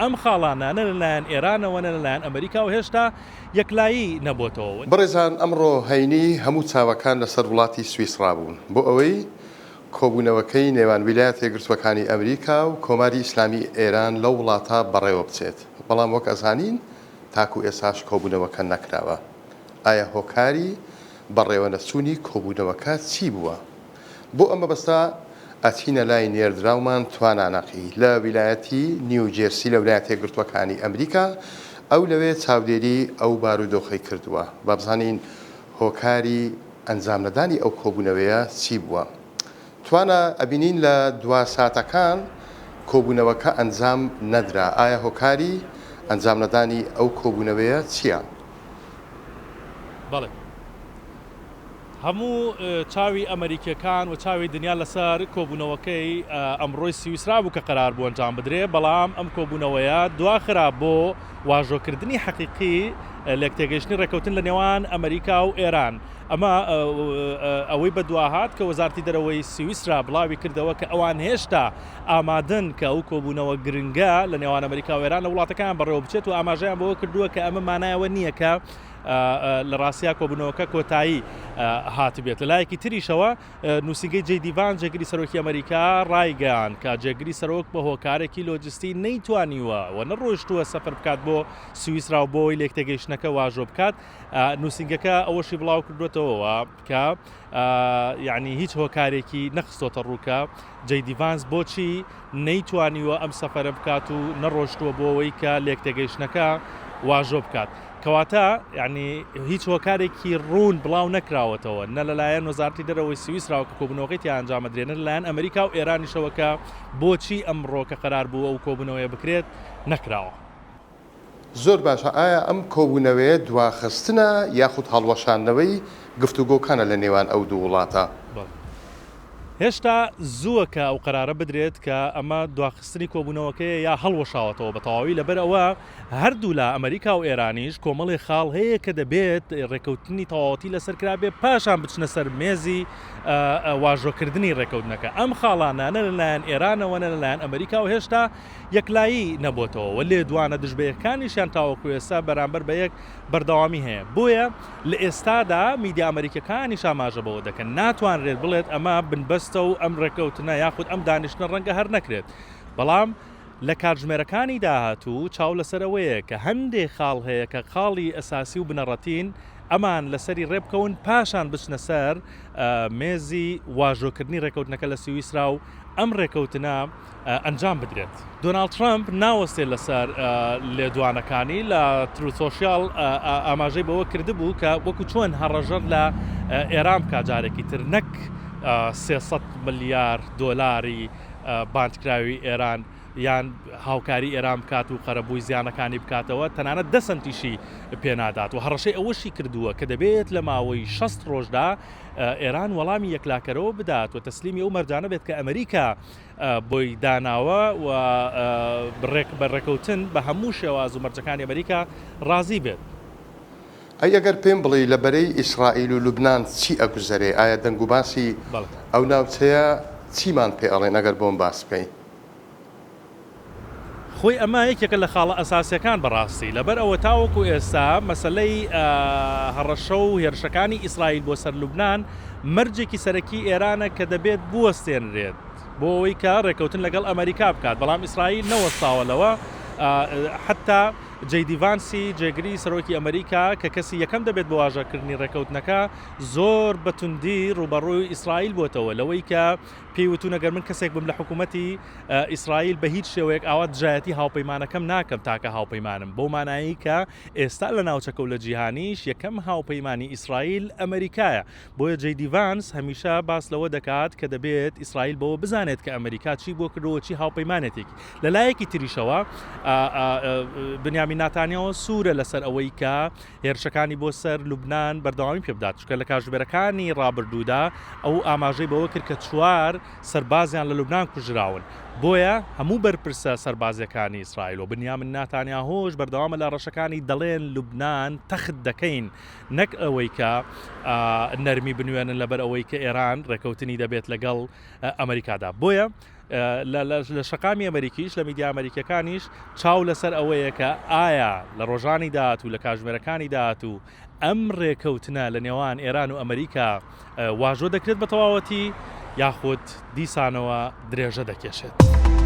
ئەم خاڵانە نە لەلایەن ئێرانەوە نە لەلایەن ئەمریکا و هێشتا یەکلایی نەبووتەوە. بەڕێزان ئەمڕۆ هەینی هەموو چاوەکان لەسەر وڵاتی سویسرا بوون بۆ ئەوەی کۆبوونەوەکەی نێوان ویلایەتە یەکگرتووەکانی ئەمریکا و کۆماری ئیسلامی ئێران لەو وڵاتە بەڕێوە بچێت. بەڵام وەک ئەزانین تاکو ئێساش کۆبوونەوەکە نەکراوە. ئایا هۆکاری بەڕێوە نەچوونی کۆبوونەوەکە چی بووە؟ بۆ ئەمە بەستا ئەچینە لای نێردراومان توانانەقی لە ویلایەتی نیوجێرسی لە ویلایەتە یەکگرتووەکانی ئەمریکا ئەو لەوێ چاودێری ئەو بارودۆخەی کردووە با بزانین هۆکاری ئەنجامنەدانی ئەو کۆبوونەوەیە چی بووە. توانە ئەبینین لە دوا ساتەکان کۆبوونەوەکە ئەنجام نەدرا. ئایا هۆکاری ئەنجامنەدانی ئەو کۆبوونەوەیە چییە؟ بەڵێ هەموو چاوی ئەمریکیەکان و چاوی دنیا لەسەر کۆبوونەوەکەی ئەمڕۆی سویسرا بوو کە قەرار بوو ئەنجام بدرێ، بەڵام ئەم کۆبوونەوەیە دواخرا بۆ واژۆکردنی حەقیقی لێکتێگەیشتنی ڕێکەوتن لە نێوان ئەمریکا و ئێران. ئەمە ئەوەی بەدواهات کە وەزارەتی دەرەوەی سویسرا بڵاوی کردەوە کە ئەوان هێشتا ئامادەن کە ئەو کۆبوونەوە گرنگە لە نێوان ئەمریکا و ئێران لە وڵاتەکان بەڕێوە بچێت و ئاماژەیان بەوە کردووە کە ئەمە مانایەوە نییە کە لە ڕاستیا کۆبوونەوەکە کۆتایی هاتبێت. لە لایەکی تریشەوە نووسینگەی جێی ڤانس جێگیری سەرۆکی ئەمریکا ڕایگەیاند کە جێگیری سەرۆک بە هۆکارێکی لۆجستی نەیتوانیوە و نەڕۆیشتووە سەفەر بکات بۆ سویسرا و بۆی لێکتێگەیشتنەکە واژۆ بکات. نووسینگەکە ئەوەشی بڵاو کردوێتەوە کە یعنی هیچ هۆکارێکی نەخستۆتە ڕووکە جێی ڤانس بۆچی نەیتوانیوە ئەم سەفەرە بکات و نەڕۆشتووە بۆ ئەوەی کە لێکتێگەیشتنەکە واژۆ بکات. کەواتە یعنی هیچ هۆکارێکی ڕوون بڵاو نەکراوەتەوە نە لەلایەن وەزارەتی دەرەوەی سویسرا کە کۆبوونەوەکەی ئەنجامەدرێنە لەلایەن ئەمریکا و ئێرانیشەوە کە بۆچی ئەمڕۆ کە قەرار بووە و کۆبوونەوەیە بکرێت نەکراوە. زۆر باشە. ئایا ئەم کۆبوونەوەیە دواخستنە یاخود هەڵوەشاندنەوەی گفتوگۆکانە لە نێوان ئەو دوو وڵاتە؟ هێشتا زووەکە ئەو قەرارە بدرێت کە ئەمە دواخستنی کۆبوونەوەکەیە یا هەڵوەشاوەتەوە بە تەواوی. لەبەر ئەوە هەردوو لە ئەمریکا و ئێرانیش کۆمەڵی خاڵ هەیە کە دەبێت ڕێکەوتنی تەواوەتی لەسەرکرابێ پاشان بچنە سەر مێزی واژۆکردنی ڕێکەوتنەکە. ئەم خاڵانە نە لەلایەن ئێرانەوە نە لەلایەن ئەمریکا و هێشتا یەکلایی نەبووتەوە و لێ دوانە دژبەیەکانیشیان تاوەکو ئێستا بەرامبەر بە یەک بەردەوامی هەیە. بۆیە لە ئێستادا میدیا ئەمریکیەکانیش ئاماژە بەوە دەکەن ناتوانرێت بڵێت ئەمە بنبەستە و ئەم ڕێکەوتنە یاخود ئەم دانیشتنە ڕەنگە هەر نەکرێت. بەڵام لە کاتژمێرەکانی داهاتوو چاو لەسەرەوەیە کە هەندێک خاڵ هەیە کە خاڵی ئەساسی و بنەڕەتین ئەمان لەسەری ڕێبکەون پاشان بچنە سەر مێزی واژۆکردنی ڕێکەوتنەکە لە سویسرا و ئەم ڕێکەوتنە ئەنجام بدرێت. دۆناڵد ترامپ ناوەستێت لەسەر لێدوانەکانی لە تروسۆشیال ئاماژەی بەوە کردبوو کە وەکو چۆن هەڕەژەر لە ئێران کاجارێکی تر نەک 300 ملیار دۆلاری باندکراوی ئێران یان هاوکاری ئێران بکات و قەرەبووی زیانەکانی بکاتەوە تەنانەت 10 سنتیشی پێنادات و هەڕەشەی ئەوەشی کردووە کە دەبێت لە ماوەی 60 ڕۆژدا ئێران وەڵامی یەکلاکەرەوە بدات و تەسلیمی ئەو مەرجانە بێت کە ئەمریکا بۆی داناوە و بەڕێکەوتن بە هەموو شێواز و مەرجەکانی ئەمریکا ڕازی بێت. ئەگەر پێم بڵێ لەبەرەی ئیسرائیل و لوبنان چی ئەگوزەرێ؟ ئایا دەنگ و باسی ئەو ناوچەیە چیمان پێ ئەڵێن ئەگەر بۆم باس بکەین؟ خۆی ئەمە یەکێکە لە خاڵە ئەساسیەکان بەڕاستی لەبەر ئەوە تاوەکو ئێستا مەسەلەی هەڕەشە و هێرشەکانی ئیسرائیل بۆ سەر لوبنان مەرجێکی سەرەکی ئێرانە کە دەبێت بوەستێنرێت بۆ ئەوەی کە ڕێکەوتن لەگەڵ ئەمریکا بکات، بەڵام ئیسرائیل نەوەستاوەلەوە. حتا جێی ڤانسی جێگری سەرۆکی ئەمریکا کە کەسی یەکەم دەبێت بە واژەکردنی ڕێکەوتنەکە زۆر بەتوندی ڕوبەڕووی ئیسرائیل بۆتەوە لەوەی کە پێیوتون ئەگەر من کەسێک بم لە حکوومەتی ئیسرائیل بە هیچ شێوەیەک ئاوا دژایەتی هاوپەیمانەکەم ناکەم تاکە هاوپەیمانم بۆ مانایی کە ئێستا لە ناوچەکە و لە جیهانیش یەکەم هاوپەیمانی ئیسرائیل ئەمریکایە. بۆیە جێی ڤانس هەمیشە باس لەوە دەکات کە دەبێت ئیسرائیل بەوە بزانێت کە ئەمریکا چی بۆ کردەوە چی هاوپەیمانێتێکی. لە لایەکی تریشەوە بنیامین ناتانیاهو سوورە لەسەر ئەوەی کە هێرشەکانی بۆ سەر لوبنان بەردەوامی پێ بدات، چونکە لە کاتژمێرەکانی ڕابردوودا ئەو ئاماژەی بەوە کرد کە 4 سەربازیان لە لوبنان کوژراون. بۆیە هەموو بەرپرسە سەربازیەکانی ئیسرائیل و بنیامین ناتانیاهۆش بەردەوامە لە ڕەشەکانی دەڵێن لوبنان تەخت دەکەین، نەک ئەوەی کە نەرمی بنوێنن لەبەر ئەوەی کە ئێران ڕێکەوتنی دەبێت لەگەڵ ئەمریکادا. بۆیە لە شەقامی ئەمریکیش لە میدیا ئەمریکەکانیش چاو لەسەر ئەوەیە کە ئایا لە ڕۆژانی داهات و لە کاتژمێرەکانی داهات و ئەم ڕێکەوتنە لە نێوان ئێران و ئەمریکا واژۆ دەکرێت بە تەواوەتی یاخود دیسانەوە درێژە دەکێشێت.